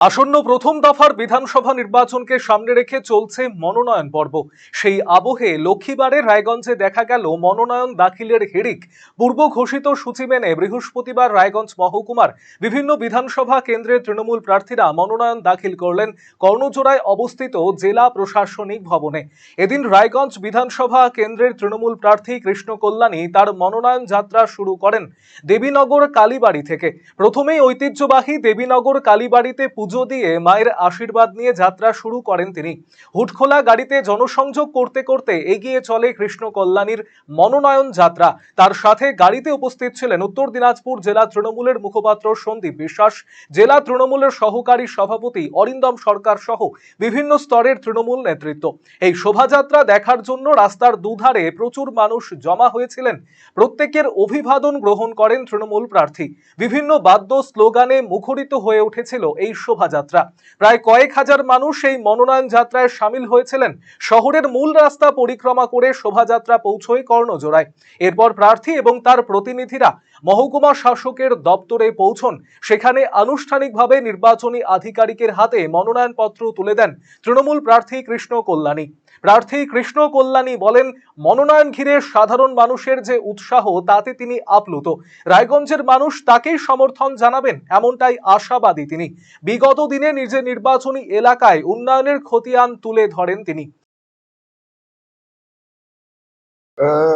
আসন্ন প্রথম দফার বিধানসভা নির্বাচনকে সামনে রেখে চলছে মনোনয়ন পর্ব। সেই আবহে লক্ষ্মীবারের রায়গঞ্জে দেখা গেল মনোনয়ন দাখিলের হিড়িক। পূর্ব ঘোষিত সূচি মেনে বৃহস্পতিবার রায়গঞ্জ মহকুমার বিভিন্ন বিধানসভা কেন্দ্রের তৃণমূল প্রার্থীরা মনোনয়ন দাখিল করলেন কর্ণজোড়ায় অবস্থিত জেলা প্রশাসনিক ভবনে। এদিন রায়গঞ্জ বিধানসভা কেন্দ্রের তৃণমূল প্রার্থী কৃষ্ণ কল্যাণী তার মনোনয়ন যাত্রা শুরু করেন দেবীনগর কালীবাড়ি থেকে। প্রথমেই ঐতিহ্যবাহী দেবীনগর কালীবাড়িতে পুজো দিয়ে মায়ের আশীর্বাদ নিয়ে যাত্রা শুরু করেন তিনি। হুটখোলা গাড়িতে জনসংযোগ করতে করতে এগিয়ে চলে কৃষ্ণ কল্যাণীর মনোনয়ন যাত্রা। তার সাথে গাড়িতে উপস্থিত ছিলেন উত্তর দিনাজপুর জেলা তৃণমূলের মুখপাত্র সন্দীপ বিশ্বাস, জেলা তৃণমূলের সহকারী সভাপতি অরিন্দম সরকার সহ বিভিন্ন স্তরের তৃণমূল নেতৃত্ব। এই শোভাযাত্রা দেখার জন্য রাস্তার দুধারে প্রচুর মানুষ জমা হয়েছিলেন। প্রত্যেকের অভিবাদন গ্রহণ করেন তৃণমূল প্রার্থী। বিভিন্ন বাদ্য স্লোগানে মুখরিত হয়ে উঠেছিল এই শোভাযাত্রা। প্রায় কয়েক হাজার মানুষ এই মনোনয়ন যাত্রায় সামিল হয়েছিলেন। শহরের মূল রাস্তা পরিক্রমা করে শোভাযাত্রা পৌঁছয় কর্ণজোড়ায়। এরপর প্রার্থী এবং তার প্রতিনিধিরা মহকুমা শাসকের দপ্তরে পৌঁছন। সেখানে আনুষ্ঠানিকভাবে নির্বাচনী আধিকারিকের হাতে মনোনয়নপত্র তুলে দেন তৃণমূল প্রার্থী কৃষ্ণ কল্যাণী। প্রার্থী কৃষ্ণ কল্যাণী বলেন, মনোনয়ন ঘিরে সাধারণ মানুষের যে উৎসাহ তাতে তিনি আপ্লুত। রায়গঞ্জের মানুষ তাকেই সমর্থন জানাবেন এমনটাই আশাবাদী তিনি। বিগত দিনে নিজের নির্বাচনী এলাকায় উন্নয়নের খতিয়ান তুলে ধরেন তিনি।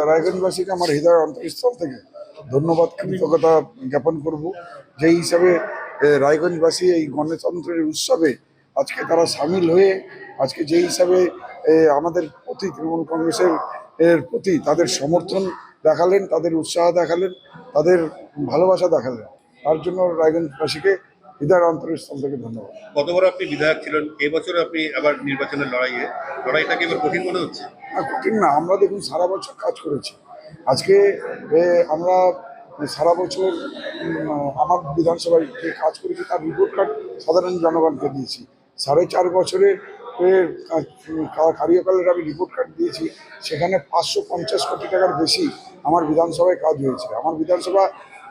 রায়গঞ্জবাসীকে আমার হৃদয়ের অন্তঃস্থল থেকে ধন্যবাদ, কৃতজ্ঞতা জ্ঞাপন করব। যেই হিসাবে রায়গঞ্জবাসী এই গণতন্ত্রের উৎসবে আজকে তারা সামিল হয়ে আজকে যেই হিসাবে আমাদের প্রতি তৃণমূল কংগ্রেসের প্রতি তাদের সমর্থন দেখালেন, তাদের উৎসাহ দেখালেন, তাদের ভালোবাসা দেখালেন, তার জন্য রায়গঞ্জবাসীকে হৃদয়ের অন্তঃস্থল থেকে ধন্যবাদ। গতবার আপনি বিধায়ক ছিলেন, এবছর আপনি আবার নির্বাচনের লড়াইটাকে এবার কঠিন মনে হচ্ছে? কঠিন না, আমরা দেখুন সারা বছর কাজ করেছি। আজকে আমরা সারা বছর আমার বিধানসভায় যে কাজ করেছি তার রিপোর্ট কার্ড সাধারণ জনগণকে দিয়েছি। 4.5 বছরের কার্যকালের আমি রিপোর্ট কার্ড দিয়েছি। সেখানে 550 কোটি টাকার বেশি আমার বিধানসভায় কাজ হয়েছে। আমার বিধানসভা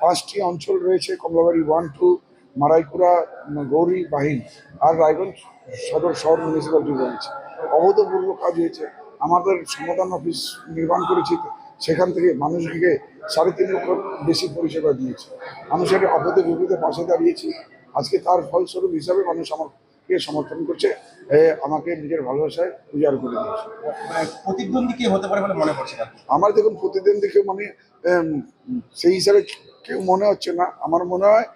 5টি অঞ্চল রয়েছে, কমলাবাড়ি 1, 2, মারাইকুড়া, গৌরী, বাহিন আর রায়গঞ্জ সদর শহর মিউনিসিপ্যালিটি রয়েছে। অভূতপূর্ব কাজ হয়েছে। আমাদের সমাধান অফিস নির্মাণ করেছি, সেখান থেকে মানুষকে 3.5 লক্ষ বেশি পরিষেবা দিয়েছি। মানুষের আপদে বিপদে পাশে দাঁড়িয়েছি। আজকে তার ফলস্বরূপ হিসাবে মানুষ আমাকে সমর্থন করছে, আমাকে নিজের ভালোবাসায় উজাড় করে দিয়েছে। প্রতিদ্বন্দ্বী কে হতে পারে বলে মনে করছেন? আমার দেখুন প্রতিদ্বন্দ্বীকে মানে সেই হিসাবে কেউ মনে হচ্ছে না। আমার মনে হয়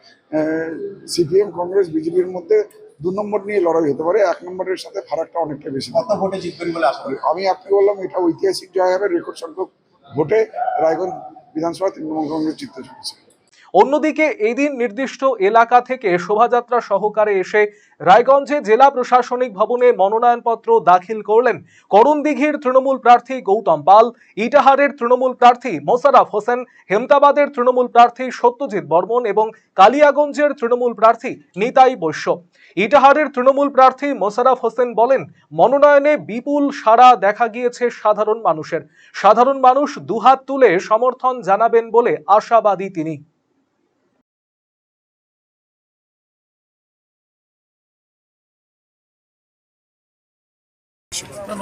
সিপিএম, কংগ্রেস, বিজেপির মধ্যে 2 নম্বর নিয়ে লড়াই হতে পারে। 1 নম্বরের সাথে ফারাকটা অনেকটা বেশি। কত ভোটে জিতবেন বলে আশা করি? আমি আপনি বললাম এটা ঐতিহাসিক জয় হবে। রেকর্ড সংখ্যক ভোটে রায়গঞ্জ বিধানসভা তৃণমূল কংগ্রেস জিততে চলেছে। অন্যদিকে এই দিন নির্দিষ্ট এলাকা থেকে শোভাযাত্রা সহকারে এসে রায়গঞ্জে জেলা প্রশাসনিক ভবনে মনোনয়নপত্র দাখিল করলেন করণদিঘির তৃণমূল প্রার্থী গৌতম পাল, ইটাহারের তৃণমূল প্রার্থী মোশাররফ হোসেন, হেমতাবাদের তৃণমূল প্রার্থী সত্যজিৎ বর্মন এবং কালিয়াগঞ্জের তৃণমূল প্রার্থী নিতাই বৈশ্য। ইটাহারের তৃণমূল প্রার্থী মোশাররফ হোসেন বলেন, মনোনয়নে বিপুল সাড়া দেখা গিয়েছে সাধারণ মানুষের। সাধারণ মানুষ দুহাত তুলে সমর্থন জানাবেন বলে আশাবাদী তিনি।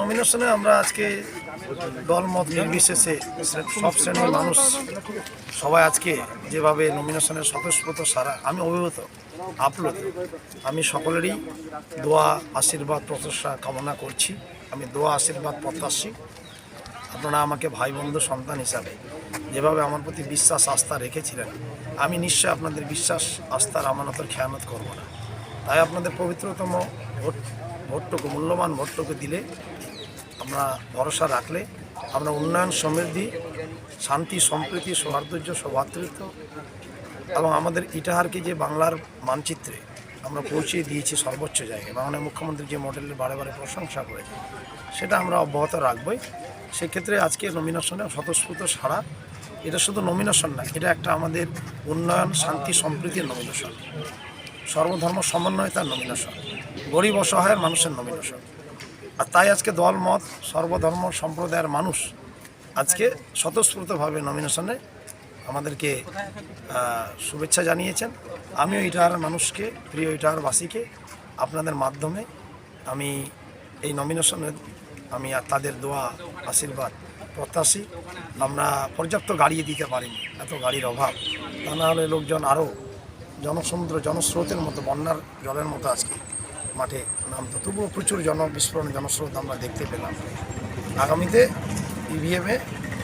নমিনেশনে আমরা আজকে দলমত নির্বিশেষে সব শ্রেণীর মানুষ সবাই আজকে যেভাবে নমিনেশনের স্বতঃস্ফূর্ত সারা, আমি অভিভূত, আপ্লুত। আমি সকলেরই দোয়া, আশীর্বাদ, প্রত্যাশা কামনা করছি। আমি দোয়া, আশীর্বাদ প্রত্যাশী। আপনারা আমাকে ভাই বন্ধু সন্তান হিসাবে যেভাবে আমার প্রতি বিশ্বাস আস্থা রেখেছিলেন, আমি নিশ্চয় আপনাদের বিশ্বাস আস্থার আমানতের খেয়ানত করব না। তাই আপনাদের পবিত্রতম ভোটটুকু, মূল্যবান ভোটটুকু দিলে, আমরা ভরসা রাখলে আমরা উন্নয়ন, সমৃদ্ধি, শান্তি, সম্প্রীতি, সৌহার্দ্য, সৌভ্রাতৃত্ব এবং আমাদের ইটাহারকে যে বাংলার মানচিত্রে আমরা পৌঁছে দিয়েছি সর্বোচ্চ জায়গায়, মাননীয় মুখ্যমন্ত্রী যে মডেলের বারে বারে প্রশংসা করেছে, সেটা আমরা অব্যাহত রাখবই। সেক্ষেত্রে আজকে নমিনেশনে স্বতঃস্ফূর্ত সাড়া। এটা শুধু নমিনেশন না, এটা একটা আমাদের উন্নয়ন, শান্তি, সম্প্রীতির নমিনেশন, সর্বধর্ম সমন্বয়তার নমিনেশন, গরিব অসহায়ের মানুষের নমিনেশন। আর তাই আজকে দলমত, সর্বধর্ম সম্প্রদায়ের মানুষ আজকে স্বতঃস্ফূর্তভাবে নমিনেশনে আমাদেরকে শুভেচ্ছা জানিয়েছেন। আমিও ইটাহার মানুষকে, প্রিয় ইটাহারবাসীকে আপনাদের মাধ্যমে আমি এই নমিনেশনের আমি আর তাদের দোয়া আশীর্বাদ প্রত্যাশী। আমরা পর্যাপ্ত গাড়ি দিতে পারিনি, এত গাড়ির অভাব, তা না হলে লোকজন আরও জনসমুদ্র জনস্রোতের মতো বন্যার জলের মতো আজকে মাঠে নামতো। তবুও প্রচুর জনবিস্ফোরণ জনস্রোত আমরা দেখতে পেলাম। আগামীতে ইভিএমে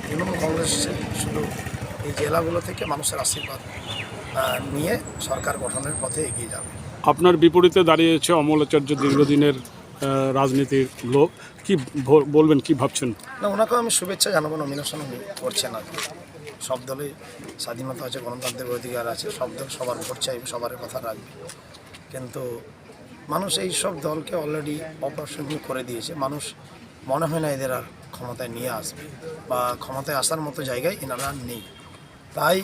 তৃণমূল কংগ্রেস শুধু এই জেলাগুলো থেকে মানুষের আশীর্বাদ নিয়ে সরকার গঠনের পথে এগিয়ে যাবে। আপনার বিপরীতে দাঁড়িয়েছে অমল আচার্য, দীর্ঘদিনের রাজনীতির লোক, কি বলবেন, কি ভাবছেন? না, ওনাকেও আমি শুভেচ্ছা জানাবো। নমিনেশন করছেন আর কি। সব দলে স্বাধীনতা আছে, গণতন্ত্রের অধিকার আছে, সব দল সবার ভোট চাইবে, সবার কথা রাখবে, কিন্তু মানুষ এই সব দলকে অলরেডি অপ্রাসঙ্গিক করে দিয়েছে। মানুষ মনে হয় না এদের আর ক্ষমতায় নিয়ে আসবে বা ক্ষমতায় আসার মতো জায়গায় এনারা নেই। তাই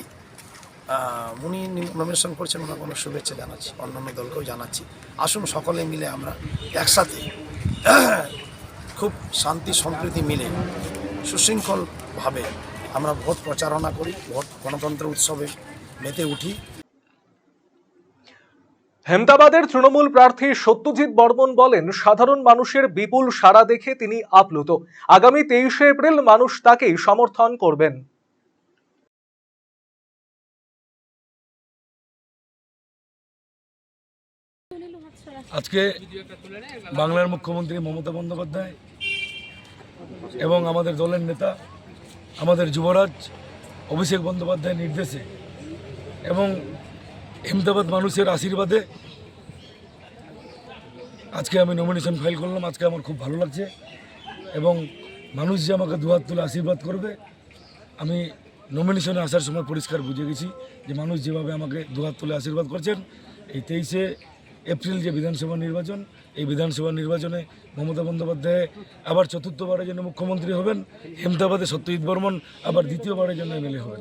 উনি নমিনেশন করছেন, ওনাকে কোনো শুভেচ্ছা জানাচ্ছি, অন্যান্য দলকেও জানাচ্ছি। আসুন সকলে মিলে আমরা একসাথে খুব শান্তি সম্প্রীতি মিলে সুশৃঙ্খলভাবে আমরা ভোট প্রচারণা করি, ভোট গণতন্ত্র উৎসবে মেতে উঠি। হেমতাবাদের তৃণমূল প্রার্থী সত্যজিৎ বর্মন বলেন, সাধারণ মানুষের বিপুল সাড়া দেখে তিনি আপ্লুত। আগামী 23শে এপ্রিল মানুষ তাকেই সমর্থন করবেন। আজকে বাংলার মুখ্যমন্ত্রী মমতা বন্দ্যোপাধ্যায় এবং আমাদের দলের নেতা, আমাদের যুবরাজ অভিষেক বন্দ্যোপাধ্যায়ের নির্দেশে এবং হেমতাবাদ মানুষের আশীর্বাদে আজকে আমি নমিনেশন ফাইল করলাম। আজকে আমার খুব ভালো লাগছে এবং মানুষ যে আমাকে দুহাত তুলে আশীর্বাদ করবে, আমি নমিনেশনে আসার সময় পরিষ্কার বুঝে গেছি যে মানুষ যেভাবে আমাকে দুহাত তুলে আশীর্বাদ করছেন। এই 23শে এপ্রিল যে বিধানসভা নির্বাচন, এই বিধানসভা নির্বাচনে মমতা বন্দ্যোপাধ্যায় আবার চতুর্থবারের জন্য মুখ্যমন্ত্রী হবেন, হেমতাবাদে সত্যজিৎ বর্মন আবার দ্বিতীয়বারের জন্য এমএলএ হবেন।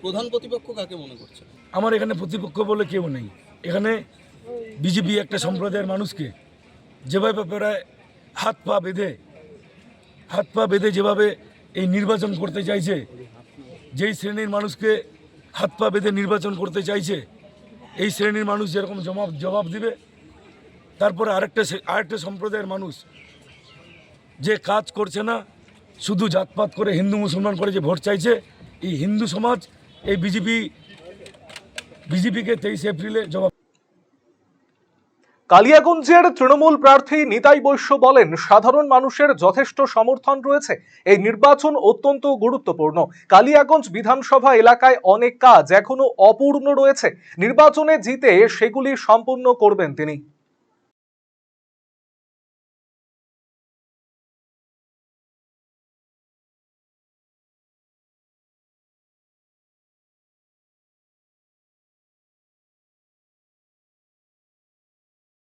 প্রধান প্রতিপক্ষ কাকে মনে করছেন? আমার এখানে প্রতিপক্ষ বলে কেউ নেই। এখানে বিজেপি একটা সম্প্রদায়ের মানুষকে যেভাবে প্রায় হাত পা বেঁধে যেভাবে এই নির্বাচন করতে চাইছে, যেই শ্রেণীর মানুষকে হাত পা বেঁধে নির্বাচন করতে চাইছে, এই শ্রেণীর মানুষ যেরকম জবাব দিবে, তারপরে আরেকটা সম্প্রদায়ের মানুষ যে কাজ করছে না, শুধু জাতপাত করে হিন্দু মুসলমান করে যে ভোট চাইছে, এই হিন্দু সমাজ এই বিজেপিকে 23 এপ্রিলে জবাব। কালিয়াগঞ্জের তৃণমূল প্রার্থী নিতাই বৈশ্য বলেন, সাধারণ মানুষের যথেষ্ট সমর্থন রয়েছে। এই নির্বাচন অত্যন্ত গুরুত্বপূর্ণ। কালিয়াগঞ্জ বিধানসভা এলাকায় অনেক কাজ এখনো অপূর্ণ রয়েছে। নির্বাচনে জিতে সেগুলি সম্পূর্ণ করবেন তিনি।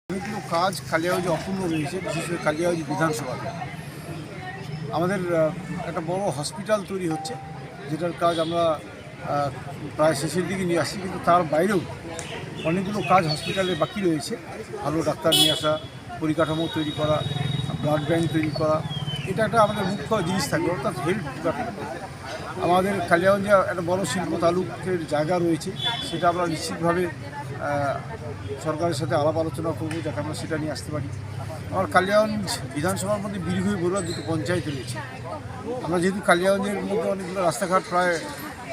অনেকগুলো কাজ কালিয়াগঞ্জ অপূর্ণ রয়েছে, বিশেষ করে কালিয়াগঞ্জ বিধানসভাতে। আমাদের একটা বড় হসপিটাল তৈরি হচ্ছে, যেটার কাজ আমরা প্রায় শেষের দিকে নিয়ে আসছি, কিন্তু তার বাইরেও অনেকগুলো কাজ হসপিটালে বাকি রয়েছে। ভালো ডাক্তার নিয়ে আসা, পরিকাঠামো তৈরি করা, ব্লাড ব্যাঙ্ক তৈরি করা, এটা একটা আমাদের মুখ্য জিনিস থাকবে, অর্থাৎ হেলথ ডিপার্টমেন্ট। আমাদের কালিয়াগঞ্জে একটা বড় শিল্প তালুকের জায়গা রয়েছে, সেটা আমরা নিশ্চিতভাবে সরকারের সাথে আলাপ আলোচনা করবো যাতে আমরা সেটা নিয়ে আসতে পারি। আমার কালিয়াগঞ্জ বিধানসভার মধ্যে বিরঘই বড়ুয়া দুটো পঞ্চায়েত রয়েছে। আমরা যেহেতু কালিয়াগঞ্জের মধ্যে অনেকগুলো রাস্তাঘাট, প্রায়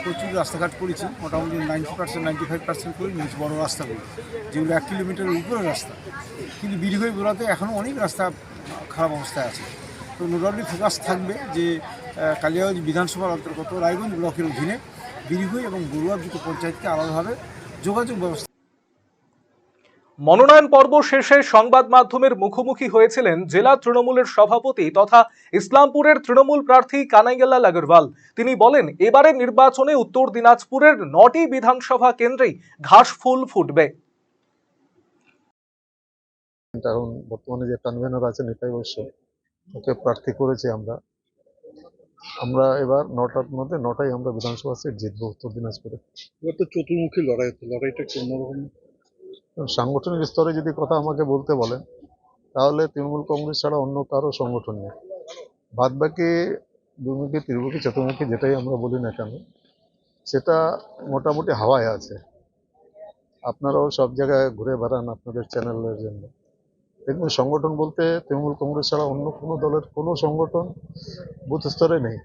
প্রচুর রাস্তাঘাট করেছি, মোটামুটি 90% 95% করে নিয়েছি বড়ো রাস্তাগুলো, যেগুলো 1 কিলোমিটারের উপরে রাস্তা। কিন্তু বিরঘই বড়ুয়াতে এখনও অনেক রাস্তা খারাপ অবস্থায় আছে। তো নোডালি ফোকাস থাকবে যে কালিয়াগঞ্জ বিধানসভার অন্তর্গত রায়গঞ্জ ব্লকের অধীনে বিরঘই এবং বড়ুয়া দুটো পঞ্চায়েতকে আলাদাভাবে যোগাযোগ ব্যবস্থা। মনোনয়ন পর্ব শেষে সংবাদ মাধ্যমের মুখোমুখি হয়েছিলেন জেলা তৃণমূলের সভাপতি তথা ইসলামপুরের তৃণমূল প্রার্থী কানাইয়ালাল আগরওয়াল। তিনি বলেন, এবারের নির্বাচনে উত্তর দিনাজপুরের 9টি বিধানসভা কেন্দ্রেই ঘাসফুল ফুটবে। এখন বর্তমানে যে কনভেনর আছে নিতাই বৈশ্য, ওকে প্রার্থী করেছি আমরা এবার 9টার মধ্যে 9টাই আমরা বিধানসভা সিট জিতবো উত্তর দিনাজপুরে। এবার তো চতুর্মুখী লড়াইটা অন্যরকম। সাংগঠনিক স্তরে যদি কথা আমাকে বলতে বলেন, তাহলে তৃণমূল কংগ্রেস ছাড়া অন্য কারো সংগঠন নেই। বাদ বাকি দুমুখী, ত্রিমুখী, চতুর্মুখী যেটাই আমরা বলি না কেন, সেটা মোটামুটি হাওয়ায় আছে। আপনারাও সব জায়গায় ঘুরে বেড়ান আপনাদের চ্যানেলের জন্য। দেখুন, সংগঠন বলতে তৃণমূল কংগ্রেস ছাড়া অন্য কোনো দলের কোনো সংগঠন বুথ স্তরে নেই।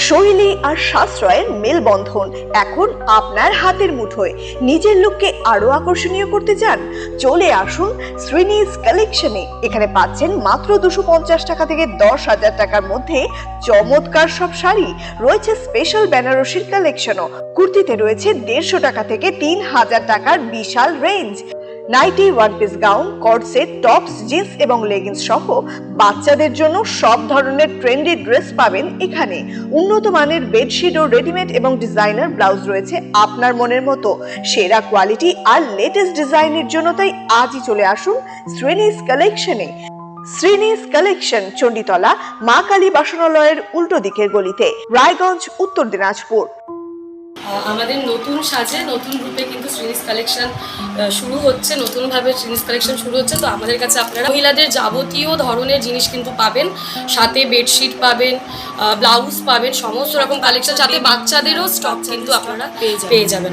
শৈলী আর সাশ্রয়ের মেলবন্ধন এখন আপনার হাতের মুঠোয়। নিজের লুককে আরো আকর্ষণীয় করতে চান? চলে আসুন শ্রীনিস কালেকশনে। এখানে পাচ্ছেন মাত্র 250 টাকা থেকে 10,000 টাকার মধ্যে চমৎকার সব শাড়ি। রয়েছে স্পেশাল বেনারসির কালেকশনও। কুর্তিতে রয়েছে 150 টাকা থেকে 3,000 টাকার বিশাল range. Nighty, one piece gown, কট সেট, টপস, জিন্স এবং লেগিংস সহ বাচ্চাদের জন্য সব ধরনের ট্রেন্ডি ড্রেস পাবেন এখানে। উন্নত মানের বেডশিট ও রেডিমেড এবং ডিজাইনার ব্লাউজ রয়েছে আপনার মনের মতো। সেরা কোয়ালিটি আর লেটেস্ট ডিজাইনের জন্য তাই আজই চলে আসুন শ্রীনিস কালেকশনে। শ্রীনিস কালেকশন, চণ্ডীতলা মা কালী বাসনালয়ের উল্টো দিকের গলিতে, রায়গঞ্জ, উত্তর দিনাজপুর। আমাদের নতুন সাজে নতুন রূপে কিন্তু শ্রীনিস কালেকশন শুরু হচ্ছে, নতুনভাবে শ্রীনিস কালেকশন শুরু হচ্ছে। তো আমাদের কাছে আপনারা মহিলাদের যাবতীয় ধরনের জিনিস কিন্তু পাবেন, সাথে বেডশিট পাবেন, ব্লাউজ পাবেন, সমস্ত রকম কালেকশন, সাথে বাচ্চাদেরও স্টক কিন্তু আপনারা পেয়ে যাবেন।